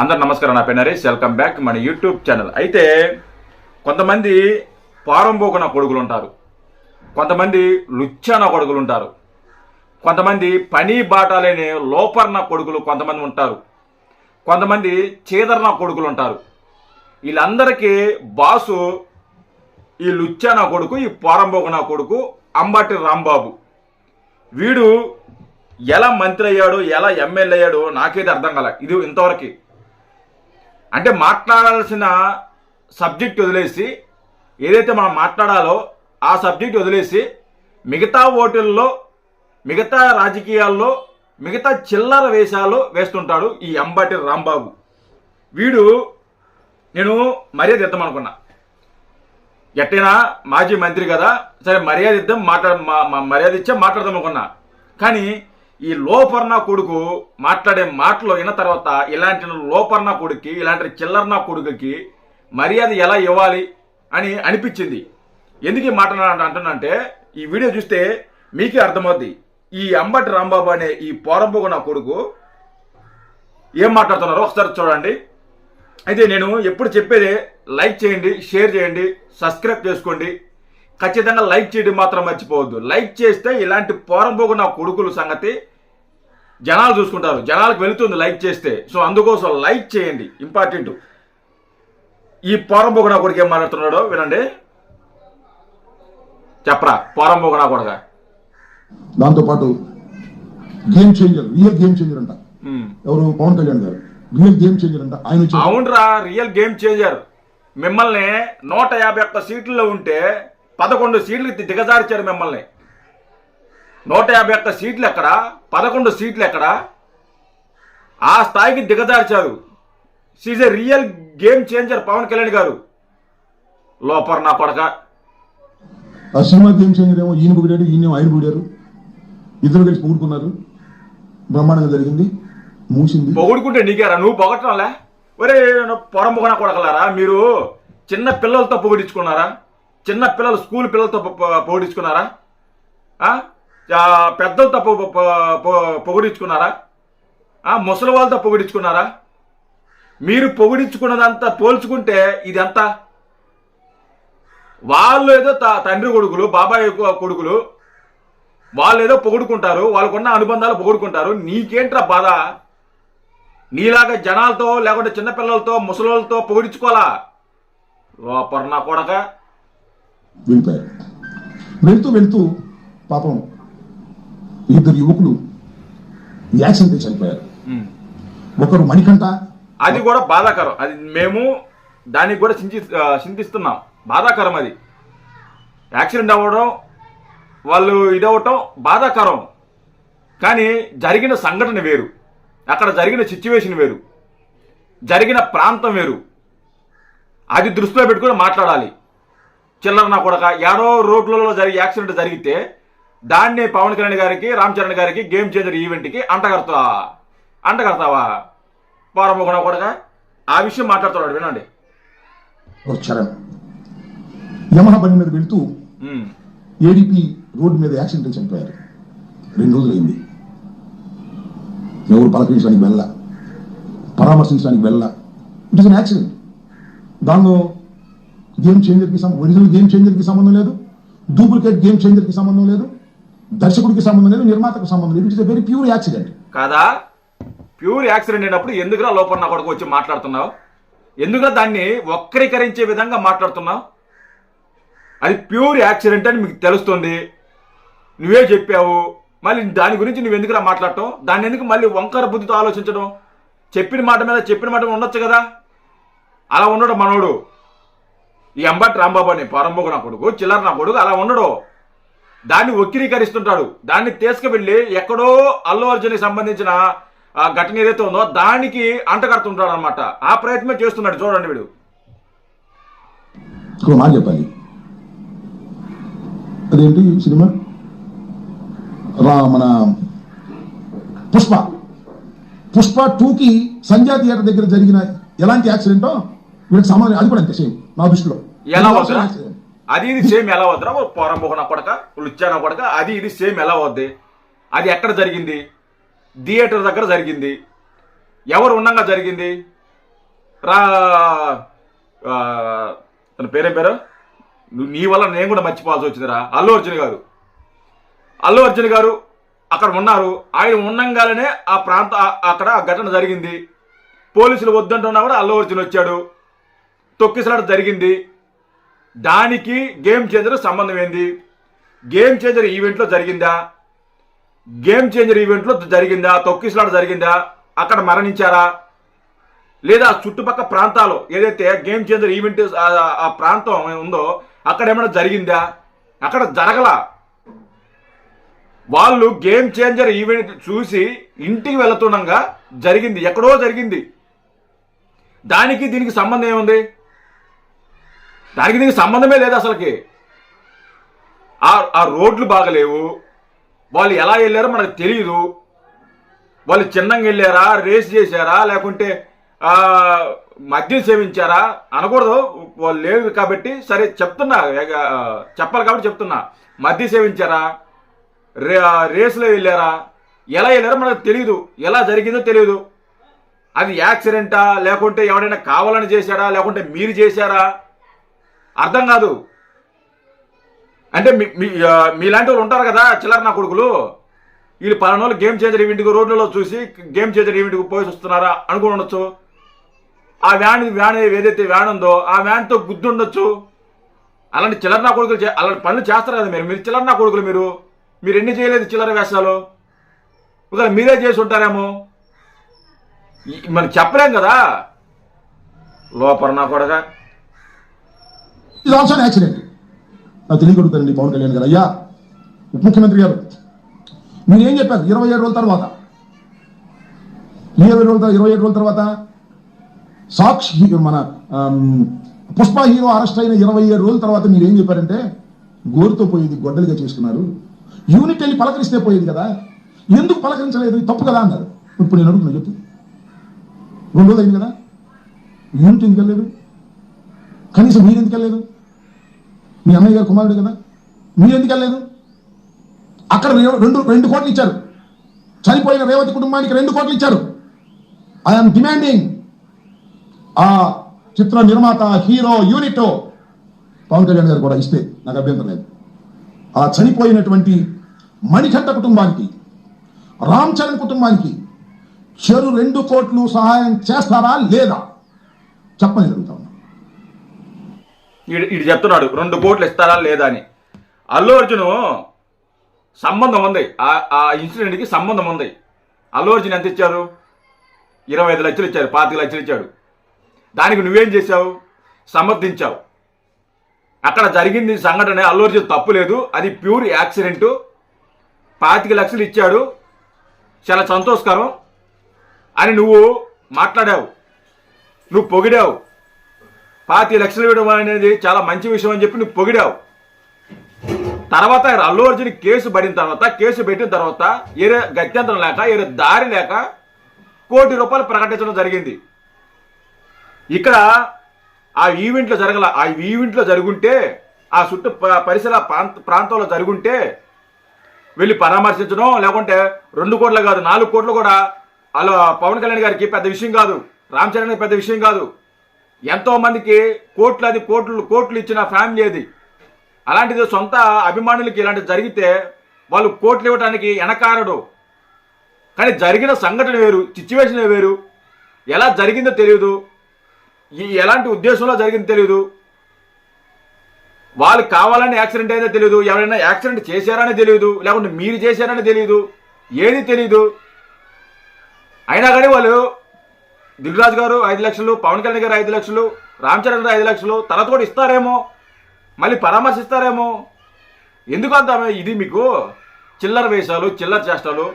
అందరు నమస్కారం. నా పేరు నరేష్. వెల్కమ్ బ్యాక్ మన యూట్యూబ్ ఛానల్. అయితే కొంతమంది పారంబోకన కొడుకులు ఉంటారు, కొంతమంది లుచ్చాన కొడుకులు ఉంటారు, కొంతమంది పని బాట లేని లోపర్న కొడుకులు కొంతమంది ఉంటారు, కొంతమంది చీదర్న కొడుకులు ఉంటారు. వీళ్ళందరికీ బాసు ఈ లుచ్చాన కొడుకు, ఈ పారంబోకన కొడుకు అంబటి రాంబాబు. వీడు ఎలా మంత్రి అయ్యాడు, ఎలా ఎమ్మెల్యే అయ్యాడు నాకైతే అర్థం కాల. ఇది ఇంతవరకు అంటే మాట్లాడాల్సిన సబ్జెక్ట్ వదిలేసి, ఏదైతే మనం మాట్లాడాలో ఆ సబ్జెక్ట్ వదిలేసి మిగతా ఓటుల్లో, మిగతా రాజకీయాల్లో, మిగతా చిల్లర వేషాలు వేస్తుంటాడు ఈ అంబటి రాంబాబు. వీడు నేను మర్యాద ఇద్దాం అనుకున్నా, ఎట్టైనా మాజీ మంత్రి కదా, సరే మర్యాద ఇద్దాం, మర్యాద ఇచ్చా మాట్లాడదాం అనుకున్నా. కానీ ఈ లోపర్ణ కొడుకు మాట్లాడే మాటలు విన్న తర్వాత ఇలాంటి లోపర్ణ కొడుక్కి, ఇలాంటి చిల్లర్న కొడుకుకి మర్యాద ఎలా ఇవ్వాలి అని అనిపించింది. ఎందుకు ఈ మాట అంటున్నానంటే, ఈ వీడియో చూస్తే మీకే అర్థమవుద్ది ఈ అంబటి రాంబాబు అనే ఈ పోరంబోగు నా కొడుకు ఏం మాట్లాడుతున్నారో ఒకసారి చూడండి. అయితే నేను ఎప్పుడు చెప్పేదే లైక్ చేయండి, షేర్ చేయండి, సబ్స్క్రైబ్ చేసుకోండి. ఖచ్చితంగా లైక్ చేయడం మాత్రం మర్చిపోవద్దు. లైక్ చేస్తే ఇలాంటి పోరంబోగు నా కొడుకుల సంగతి జనాలు చూసుకుంటారు, జనాలకు వెళుతుంది లైక్ చేస్తే. సో అందుకోసం లైక్ చేయండి, ఇంపార్టెంట్. ఈ పోరంబోగు నా కొడుకు ఏం మాట్లాడుతున్నాడో వినండి. చెప్పరా పోరంబోగు నా కొడుక. దాంతోపాటు game changer, real game changer అంట. ఎవరు? పవన్ కళ్యాణ్ గారు రియల్ గేమ్ చేంజర్ అంట. ఆయన అవునరా, రియల్ గేమ్ చేంజర్. మిమ్మల్ని 151 సీట్లలో ఉంటే 11 సీట్లకి దిగజార్చారు మిమ్మల్ని. 151 సీట్లు ఎక్కడ, 11 సీట్లు ఎక్కడ, ఆ స్థాయికి దిగజార్చారు. She's a real game changer Pawan Kalyan garu. లోపర్ నా కొడక. ఆ సినిమా గేమ్ చేంజర్ ఏమో ఈయన పొగిడాడు, ఈయన ఆయన పొగిడారు, ఇద్దరు కలిసి పొగుడుకున్నారు, బ్రహ్మాండంగా జరిగింది, మూసింది. పొగుడుకుంటే నీకేరా, నువ్వు పొగట్టంలే. ఒరే పొరంబోగన కొడకలారా, మీరు చిన్న పిల్లలతో పొగిడించుకున్నారా? చిన్న పిల్లలు, స్కూల్ పిల్లలతో పొగిడించుకున్నారా? పెద్దలతో పొగిడించుకున్నారా? ముసలి వాళ్ళతో పొగిడించుకున్నారా? మీరు పొగిడించుకున్నదంతా పోల్చుకుంటే ఇదంతా వాళ్ళు ఏదో తండ్రి కొడుకులు, బాబాయ్ కొడుకులు, వాళ్ళు ఏదో పొగుడుకుంటారు, వాళ్ళకున్న అనుబంధాలు పొగుడుకుంటారు. నీకేంట్రా బాధ? నీలాగా జనాలతో లేకుంటే చిన్నపిల్లలతో ముసలితో పొగిడించుకోవాలా? లోపర్ నా కొడక. వెళ్ళిపోయారు. వెళ్తూ వెళ్తూ పాపం ఇద్దరు యువకులు యాక్సిడెంట్ చనిపోయారు. ఒకరు మణికంఠ. అది కూడా బాధాకరం. అది మేము దానికి కూడా చింతిస్తున్నాం. బాధాకరం. అది యాక్సిడెంట్ అవ్వడం, వాళ్ళు ఇదవటం బాధాకరం. కానీ జరిగిన సంఘటన వేరు, అక్కడ జరిగిన సిచ్యువేషన్ వేరు, జరిగిన ప్రాంతం వేరు. అది దృష్టిలో పెట్టుకుని మాట్లాడాలి. చిల్లర నా కొడక. ఏడో రోడ్లలో యాక్సిడెంట్ జరిగితే దాన్ని పవన్ కళ్యాణ్ గారికి, రామ్ చరణ్ గారికి, గేమ్ చేంజర్ ఈవెంట్కి అంటగడతావా? పోరంబోగు నా కొడక. ఆ విషయం మాట్లాడుతున్నాడు, వినండి. చరణ్ యమహా బండి మీద వెళ్తూ ఏడీపీ రోడ్డు మీద యాక్సిడెంట్ చనిపోయారు. 2 రోజులు అయింది. ఎవరు పలకరించడానికి వెళ్ళ, పరామర్శించడానికి వెళ్ళ. It is an accident. దానిలో గేమ్ చేంజర్కి ఒరిజినల్ గేమ్ చేంజర్కి సంబంధం లేదు, డూప్లికేట్ గేమ్ చేంజర్కి సంబంధం లేదు, దర్శకుడికి సంబంధం లేదు, నిర్మాతకు సంబంధం లేదు. It is a very pure accident. కాదా? ప్యూర్ యాక్సిడెంట్ అయినప్పుడు ఎందుకురా లోపల నా కొడుకు వచ్చి మాట్లాడుతున్నావు? ఎందుకురా దాన్ని వక్రీకరించే విధంగా మాట్లాడుతున్నావు? అది ప్యూర్ యాక్సిడెంట్ అని మీకు తెలుస్తుంది, నువ్వే చెప్పావు. మళ్ళీ దాని గురించి నువ్వు ఎందుకురా మాట్లాడటం? దాన్ని ఎందుకు మళ్ళీ వంకర బుద్ధితో ఆలోచించడం? చెప్పిన మాట మీద ఉండొచ్చు కదా. అలా ఉండడు మనోడు. ఈ అంబటి రాంబాబు అని పోరంబోగు నా కొడుకు, చిల్లర నా కొడుకు అలా ఉండడు. దాన్ని వక్రీకరిస్తుంటాడు. దాన్ని తీసుకువెళ్ళి ఎక్కడో అల్లు అర్జున్కి సంబంధించిన ఘటన ఏదైతే ఉందో దానికి అంటగడుతుంటాడు అనమాట. ఆ ప్రయత్నం చేస్తున్నాడు. చూడండి వీడు. మాట చెప్పాలి. అదేంటి సినిమా మన పుష్ప 2కి సంధ్యా థియేటర్ దగ్గర జరిగిన ఎలాంటి యాక్సిడెంటో వీళ్ళకి సంబంధం. అది కూడా అంతే సేమ్ నా దృష్టిలో. ఎలా వద్దా? అది ఇది సేమ్ ఎలా వద్దురా? పోరంబోగు నా కొడక, లుచ్చాన కొడక. అది ఇది సేమ్ ఎలా వద్ది? అది ఎక్కడ జరిగింది? థియేటర్ దగ్గర జరిగింది. ఎవరు ఉండగా జరిగింది? రా తన పేరేం పేరు నీ వల్ల నేను కూడా మర్చిపోవాల్సి వచ్చిందిరా. అల్లు అర్జున్ గారు అక్కడ ఉన్నారు. ఆయన ఉండంగానే ఆ అక్కడ ఆ ఘటన జరిగింది. పోలీసులు వద్దంటున్నా కూడా అల్లు అర్జున్ వచ్చాడు. తొక్కిసలాట జరిగింది. దానికి గేమ్ చేంజర్ సంబంధం ఏంది? గేమ్ చేంజర్ ఈవెంట్లో జరిగిందా? గేమ్ చేంజర్ ఈవెంట్లో జరిగిందా? తొక్కిసలాట జరిగిందా? అక్కడ మరణించారా? లేదా చుట్టుపక్కల ప్రాంతాలు ఏదైతే గేమ్ చేంజర్ ఈవెంట్ ఆ ప్రాంతం ఉందో అక్కడ ఏమైనా జరిగిందా? అక్కడ జరగలా. వాళ్ళు గేమ్ చేంజర్ ఈవెంట్ చూసి ఇంటికి వెళుతుండగా జరిగింది, ఎక్కడో జరిగింది. దానికి దీనికి సంబంధం ఏముంది? దానికి దీనికి సంబంధమే లేదు అసలుకి. ఆ రోడ్లు బాగలేవు. వాళ్ళు ఎలా వెళ్ళారో మనకు తెలియదు. వాళ్ళు చిన్నంగా వెళ్ళారా, రేస్ చేశారా, లేకుంటే మద్యం సేవించారా అనకూడదు. వాళ్ళు లేదు కాబట్టి సరే చెప్తున్నా, చెప్పాలి కాబట్టి చెప్తున్నా. మద్యం సేవించారా, రేసులో వెళ్ళారా, ఎలా వెళ్ళారో మనకు తెలియదు. ఎలా జరిగిందో తెలియదు. అది యాక్సిడెంటా, లేకుంటే ఎవడైనా కావాలని చేశారా, లేకుంటే మీరు చేశారా అర్థం కాదు. అంటే మీలాంటి వాళ్ళు ఉంటారు కదా చిల్లర నా కొడుకులు, వీళ్ళు పలానా వాళ్ళు గేమ్ చేంజర్ ఈవెంట్కి రోడ్లలో చూసి గేమ్ చేంజర్ ఈవెంట్కి పోయి వస్తున్నారా అనుకుని ఉండొచ్చు. ఆ వ్యాన్ ఏదైతే వ్యాన్ ఉందో ఆ వ్యాన్తో గుద్దు ఉండొచ్చు. అలాంటి చిల్లర నా కొడుకులు అలాంటి పనులు చేస్తారు కదా మీరు చిల్లర నా కొడుకులు. మీరు ఎన్ని చేయలేదు చిల్లర వేషాలు. ఒకవేళ మీరే చేసి ఉంటారేమో, మనం చెప్పలేం కదా. లోపల నా కొడగా ఇది ఆల్సో యాక్సిడెంట్. నాకు తెలియగలుగుతానండి పవన్ కళ్యాణ్ గారు. అయ్యా ఉప ముఖ్యమంత్రి గారు, మీరేం చెప్పారు 27 రోజుల తర్వాత 27 రోజుల తర్వాత సాక్షి మన పుష్ప హీరో అరెస్ట్ అయిన 27 రోజుల తర్వాత మీరేం చెప్పారంటే గోరుతో పోయేది గొడ్డలిగా చేసుకున్నారు, యూనిట్ వెళ్ళి పలకరిస్తే పోయేది కదా, ఎందుకు పలకరించలేదు, తప్పు కదా అన్నారు. ఇప్పుడు నేను అడుగుతున్నా, చెప్పు. 2 రోజులు అయింది కదా, యూనిట్ ఎందుకు వెళ్ళలేదు? కనీసం మీరు ఎందుకు వెళ్ళలేదు? మీ అన్నయ్య గారు కుమారుడు కదా, మీరు ఎందుకు వెళ్ళలేదు? అక్కడ 2 కోట్లు ఇచ్చారు. చనిపోయిన రేవతి కుటుంబానికి 2 కోట్లు ఇచ్చారు. ఐఎమ్ డిమాండింగ్ ఆ చిత్ర నిర్మాత హీరో యూనిట్ పవన్ కళ్యాణ్ గారు కూడా ఇస్తే నాకు అభ్యంతరం లేదు. ఆ చనిపోయినటువంటి మణికంఠ కుటుంబానికి, రామ్ చరణ్ కుటుంబానికి చెరు 2 కోట్లు సహాయం చేస్తారా లేదా చెప్పని జరుగుతా ఉన్నా. ఇటు చెప్తున్నాడు 2 కోట్లు ఇస్తారా లేదా అని. అల్లు అర్జున్ సంబంధం ఉంది, ఆ ఇన్సిడెంట్కి సంబంధం ఉంది. అల్లు అర్జున్ ఎంత ఇచ్చారు? 25 లక్షలు ఇచ్చారు, 25 లక్షలు ఇచ్చాడు. దానికి నువ్వేం చేశావు? సమర్థించావు. అక్కడ జరిగింది సంఘటన, అల్లు అర్జున్ తప్పు లేదు, అది ప్యూర్ యాక్సిడెంట్. 25 లక్షలు ఇచ్చాడు, చాలా సంతోషకరం అని నువ్వు మాట్లాడావు, నువ్వు పొగిడావు. 25 లక్షలు ఇవ్వడం అనేది చాలా మంచి విషయం అని చెప్పి నువ్వు పొగిడావు. తర్వాత అల్లు అర్జున్ కేసు పెట్టిన తర్వాత ఏరే గత్యంతరం లేక, ఏరే దారి లేక ₹1 కోటి ప్రకటించడం జరిగింది. ఇక్కడ ఆ ఈవెంట్లో జరగల. ఆ ఈవెంట్లో జరుగుంటే, ఆ చుట్టూ పరిసర ప్రాంతంలో జరుగుంటే వెళ్ళి పరామర్శించడం, లేకుంటే 2 కోట్లు కాదు 4 కోట్లు కూడా అలా పవన్ కళ్యాణ్ గారికి పెద్ద విషయం కాదు, రామ్ చరణ్ పెద్ద విషయం కాదు. ఎంతో మందికి కోట్లు ఇచ్చిన ఫ్యామిలీ అది. అలాంటిది సొంత అభిమానులకి ఇలాంటిది జరిగితే వాళ్ళు కోట్లు ఇవ్వడానికి వెనకారడు. కానీ జరిగిన సంఘటన వేరు, సిచ్యువేషన్ వేరు. ఎలా జరిగిందో తెలియదు, ఎలాంటి ఉద్దేశంలో జరిగిందో తెలియదు. వాళ్ళు కావాలని యాక్సిడెంట్ అయిందో తెలియదు, ఎవరైనా యాక్సిడెంట్ చేశారని తెలియదు, లేకుంటే మీరు చేశారని తెలియదు, ఏది తెలియదు. అయినా కానీ వాళ్ళు దిల్ రాజు గారు 5 లక్షలు, పవన్ కళ్యాణ్ గారు 5 లక్షలు, రామ్ చరణ్ గారు 5 లక్షలు, తర్వాత కూడా ఇస్తారేమో, మళ్ళీ పరామర్శిస్తారేమో. ఎందుకు అంత ఇది మీకు చిల్లర వేషాలు, చిల్లర చేష్టాలు?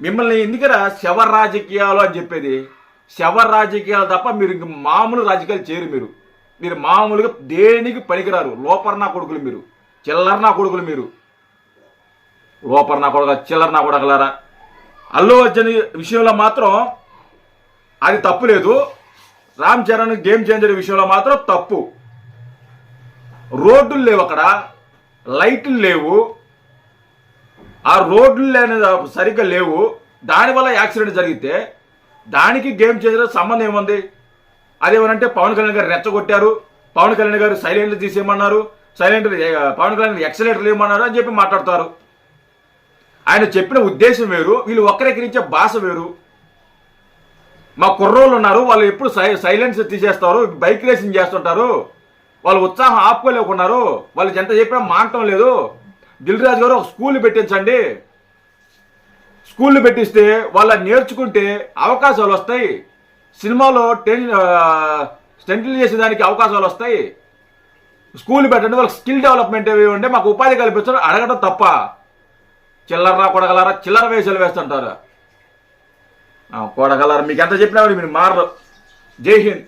మిమ్మల్ని ఎందుకరా శవ రాజకీయాలు అని చెప్పేది? శవ రాజకీయాలు తప్ప మీరు ఇంక మామూలు రాజకీయాలు చేయరు. మీరు మామూలుగా దేనికి పనికిరారు. లోపర్నా కొడుకులు మీరు, చిల్లరనా కొడుకులు మీరు, లోపర్నా కొడుకు, చిల్లరనా కొడగలరా. అల్లు అర్జున్ విషయంలో మాత్రం అది తప్పు లేదు. రామ్ చరణ్ గేమ్ చేంజర్ విషయంలో మాత్రం తప్పు. రోడ్లు లేవు, అక్కడ లైట్లు లేవు, ఆ రోడ్లు సరిగ్గా లేవు. దానివల్ల యాక్సిడెంట్ జరిగితే దానికి గేమ్ చేంజర్ సంబంధం ఏముంది? అదేమనంటే పవన్ కళ్యాణ్ గారు రెచ్చగొట్టారు, పవన్ కళ్యాణ్ గారు సైలెంట్లు తీసేయమన్నారు, పవన్ కళ్యాణ్ ఎక్సలేటర్లు ఇవ్వమన్నారు అని చెప్పి మాట్లాడతారు. ఆయన చెప్పిన ఉద్దేశం వేరు, వీళ్ళు వక్రీకరించే భాష వేరు. మా కుర్రోళ్ళు ఉన్నారు, వాళ్ళు ఎప్పుడు సైలెన్స్ తీసేస్తారు, బైక్ రేసింగ్ చేస్తుంటారు, వాళ్ళు ఉత్సాహం ఆపుకోలేకున్నారు, వాళ్ళకి ఎంత చెప్పినా మానటం లేదు. దిల్ రాజు గారు ఒక స్కూల్ పెట్టించండి, స్కూల్ పెట్టిస్తే వాళ్ళ నేర్చుకుంటే అవకాశాలు వస్తాయి, సినిమాలో స్టంట్లు చేసేదానికి అవకాశాలు వస్తాయి. స్కూల్ పెట్టండి, వాళ్ళకి స్కిల్ డెవలప్మెంట్ ఏవి ఉంటే మాకు ఉపాధి కల్పించడం అడగడం తప్ప. చిల్లరరా కొడగలరా, చిల్లర వేషాలు వేస్తుంటారు. కొడగలరా, మీకు ఎంత చెప్పినా మీరు మారరు. జై హింద్.